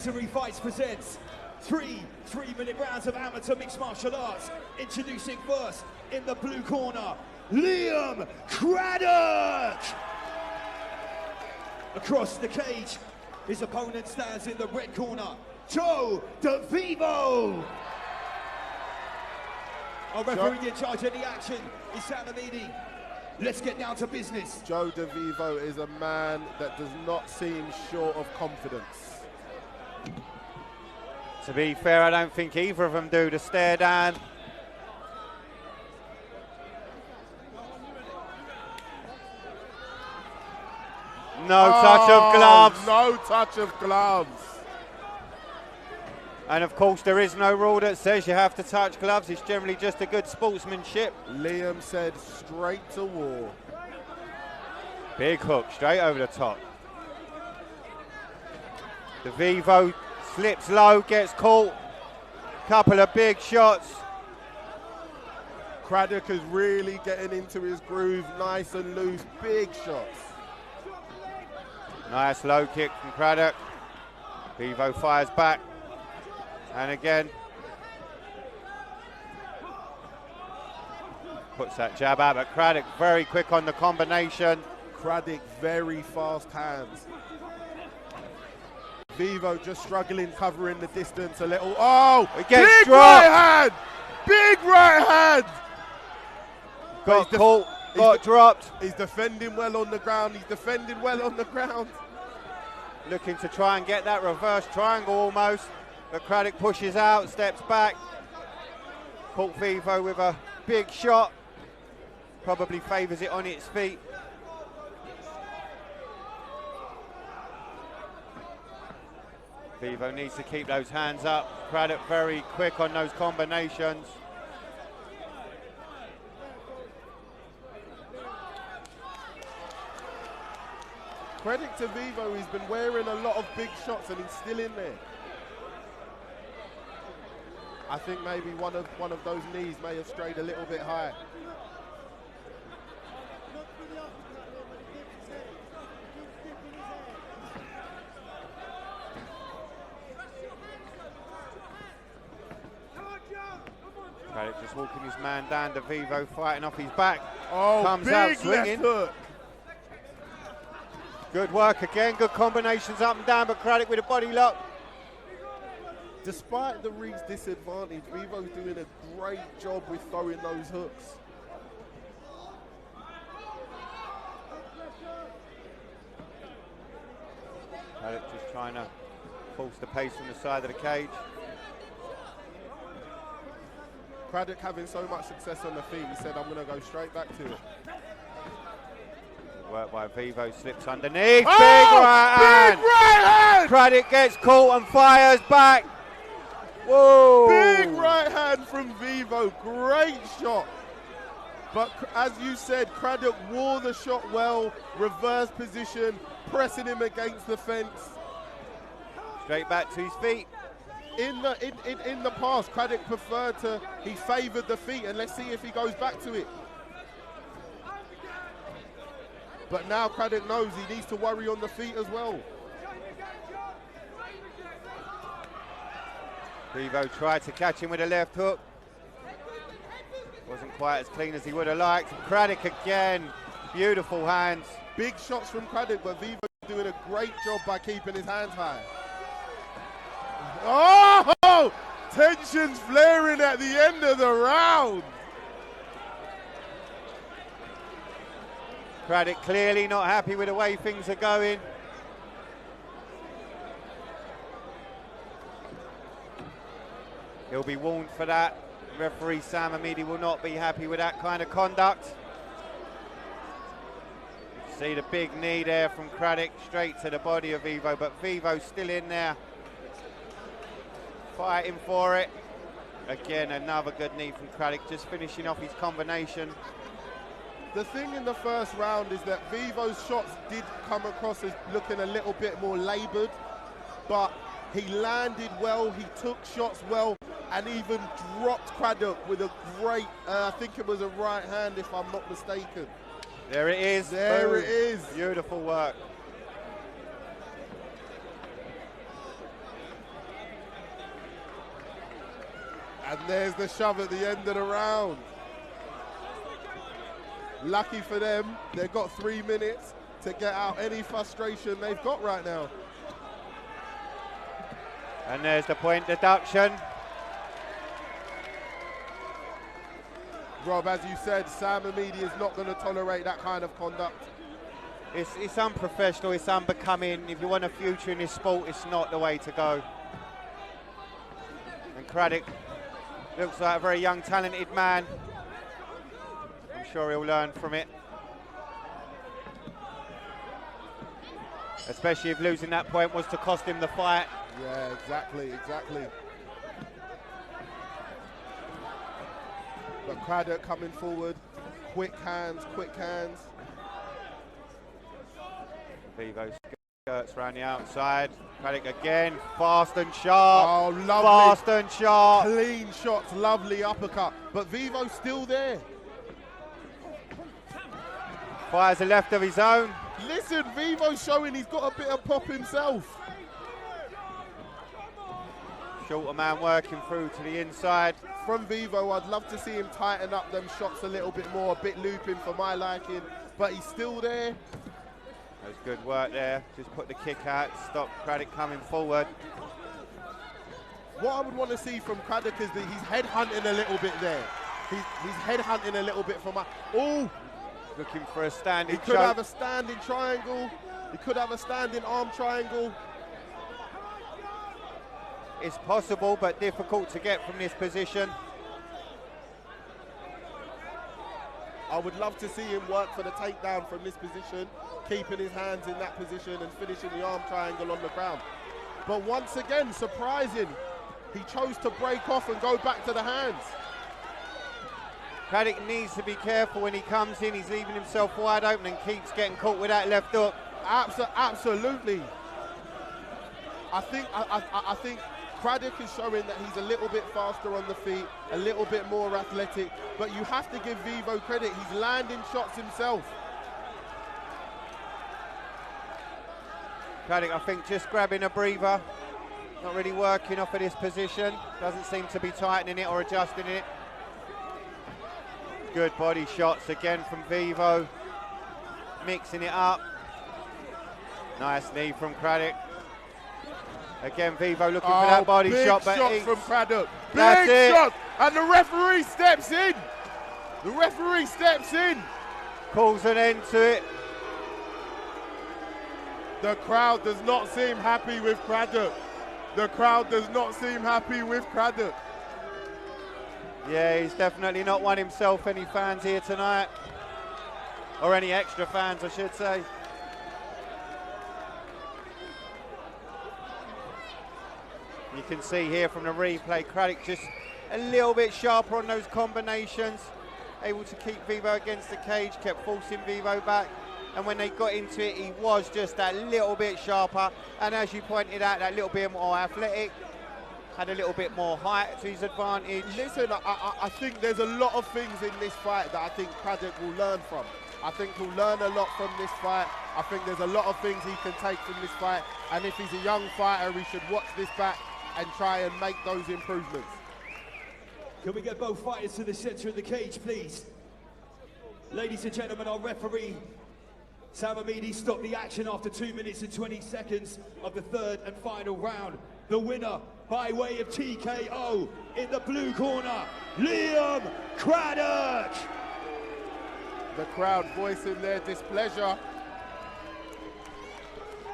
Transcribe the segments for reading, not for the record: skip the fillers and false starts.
Victory Fights presents three-minute rounds of amateur mixed martial arts. Introducing first, in the blue corner, Liam Craddock. Across the cage, his opponent stands in the red corner, Joe Vivo. Our referee in charge of the action is Sam Amini. Let's get down to business. Joe Vivo is a man that does not seem short of confidence. To be fair, I don't think either of them do. The stare down. No touch of gloves. No touch of gloves. And of course, there is no rule that says you have to touch gloves. It's generally just a good sportsmanship. Liam said straight to war. Big hook, straight over the top. The Vivo slips low, gets caught. Couple of big shots. Craddock is really getting into his groove, nice and loose, big shots. Nice low kick from Craddock. Vivo fires back. And again, puts that jab out, but Craddock very quick on the combination. Craddock very fast hands. Vivo just struggling, covering the distance a little. Oh, it gets big dropped. Right hand! Big right hand! Got caught, got dropped. He's defending well on the ground. He's defending well on the ground. Looking to try and get that reverse triangle almost. But Craddock pushes out, steps back. Caught Vivo with a big shot. Probably favours it on its feet. Vivo needs to keep those hands up. Craddock very quick on those combinations. Credit to Vivo, he's been wearing a lot of big shots and he's still in there. I think maybe one of those knees may have strayed a little bit high. Craddock just walking his man down to Vivo, fighting off his back. Oh, comes big out swinging. left hook. Good work again, good combinations up and down, but Craddock with a body lock. Despite the ring's disadvantage, Vivo's doing a great job with throwing those hooks. Craddock just trying to force the pace from the side of the cage. Craddock having so much success on the feet, he said, I'm going to go straight back to it. Good work by Vivo, slips underneath. Oh, big right hand. Big right hand! Craddock gets caught and fires back. Whoa! Big right hand from Vivo, great shot. But as you said, Craddock wore the shot well, reverse position, pressing him against the fence. Straight back to his feet. In the past, Craddock preferred to, he favoured the feet, and let's see if he goes back to it. But now Craddock knows he needs to worry on the feet as well. Vivo tried to catch him with a left hook. Wasn't quite as clean as he would have liked. Craddock again, beautiful hands. Big shots from Craddock, but Vivo doing a great job by keeping his hands high. Oh! Tensions flaring at the end of the round. Craddock clearly not happy with the way things are going. He'll be warned for that. Referee Sam Amidi will not be happy with that kind of conduct. See the big knee there from Craddock straight to the body of Vivo, but Vivo's still in there, fighting for it. Again, another good knee from Craddock, just finishing off his combination. The thing in the first round is that Vivo's shots did come across as looking a little bit more laboured, but he landed well, he took shots well, and even dropped Craddock with a great, I think it was a right hand if I'm not mistaken. There it is. There Boom. it is. Beautiful work. And there's the shove at the end of the round. Lucky for them, they've got 3 minutes to get out any frustration they've got right now. And there's the point deduction. Rob, as you said, Sam Amidi is not going to tolerate that kind of conduct. It's unprofessional, it's unbecoming. If you want a future in this sport, it's not the way to go. And Craddock looks like a very young, talented man. I'm sure he'll learn from it. Especially if losing that point was to cost him the fight. Yeah, exactly. But Craddock coming forward, quick hands. Vivo skirts around the outside. Craddock again, fast and sharp. Oh, lovely. Fast and sharp. Clean shots, lovely uppercut. But Vivo's still there. Fires a left of his own. Listen, Vivo's showing he's got a bit of pop himself. Shorter man working through to the inside. From Vivo, I'd love to see him tighten up them shots a little bit more, a bit looping for my liking, but he's still there. That's good work there. Just put the kick out, stop Craddock coming forward. What I would want to see from Craddock is that he's headhunting a little bit there. He's headhunting a little bit for my... Oh! Looking for a standing He could choke. have a standing triangle. He could have a standing arm triangle. It's possible, but difficult to get from this position. I would love to see him work for the takedown from this position, keeping his hands in that position and finishing the arm triangle on the ground. But once again, surprising, he chose to break off and go back to the hands. Craddock needs to be careful when he comes in. He's leaving himself wide open and keeps getting caught with that left hook. Absolutely. I think Craddock is showing that he's a little bit faster on the feet, a little bit more athletic, but you have to give Vivo credit. He's landing shots himself. Craddock, I think, just grabbing a breather. Not really working off of this position. Doesn't seem to be tightening it or adjusting it. Good body shots again from Vivo. Mixing it up. Nice knee from Craddock. Again, Vivo looking for that body shot, but big shot from Craddock. That's Big it. shot, and the referee steps in. The referee steps in. Calls an end to it. The crowd does not seem happy with Craddock. The crowd does not seem happy with Craddock. Yeah, he's definitely not won himself any fans here tonight. Or any extra fans, I should say. You can see here from the replay, Craddock just a little bit sharper on those combinations. Able to keep Vivo against the cage, kept forcing Vivo back. And when they got into it, he was just that little bit sharper. And as you pointed out, that little bit more athletic. Had a little bit more height to his advantage. Listen, I think there's a lot of things in this fight that I think Craddock will learn from. I think he'll learn a lot from this fight. I think there's a lot of things he can take from this fight. And if he's a young fighter, he should watch this back and try and make those improvements. Can we get both fighters to the center of the cage, please? Ladies and gentlemen, our referee, Sam Amidi, stopped the action after 2 minutes and 20 seconds of the third and final round. The winner, by way of TKO, in the blue corner, Liam Craddock. The crowd voicing their displeasure.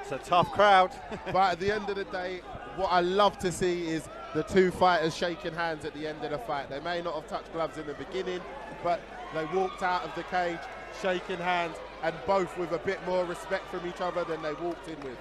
It's a tough crowd. But at the end of the day, what I love to see is the two fighters shaking hands at the end of the fight. They may not have touched gloves in the beginning, but they walked out of the cage shaking hands, and both with a bit more respect from each other than they walked in with.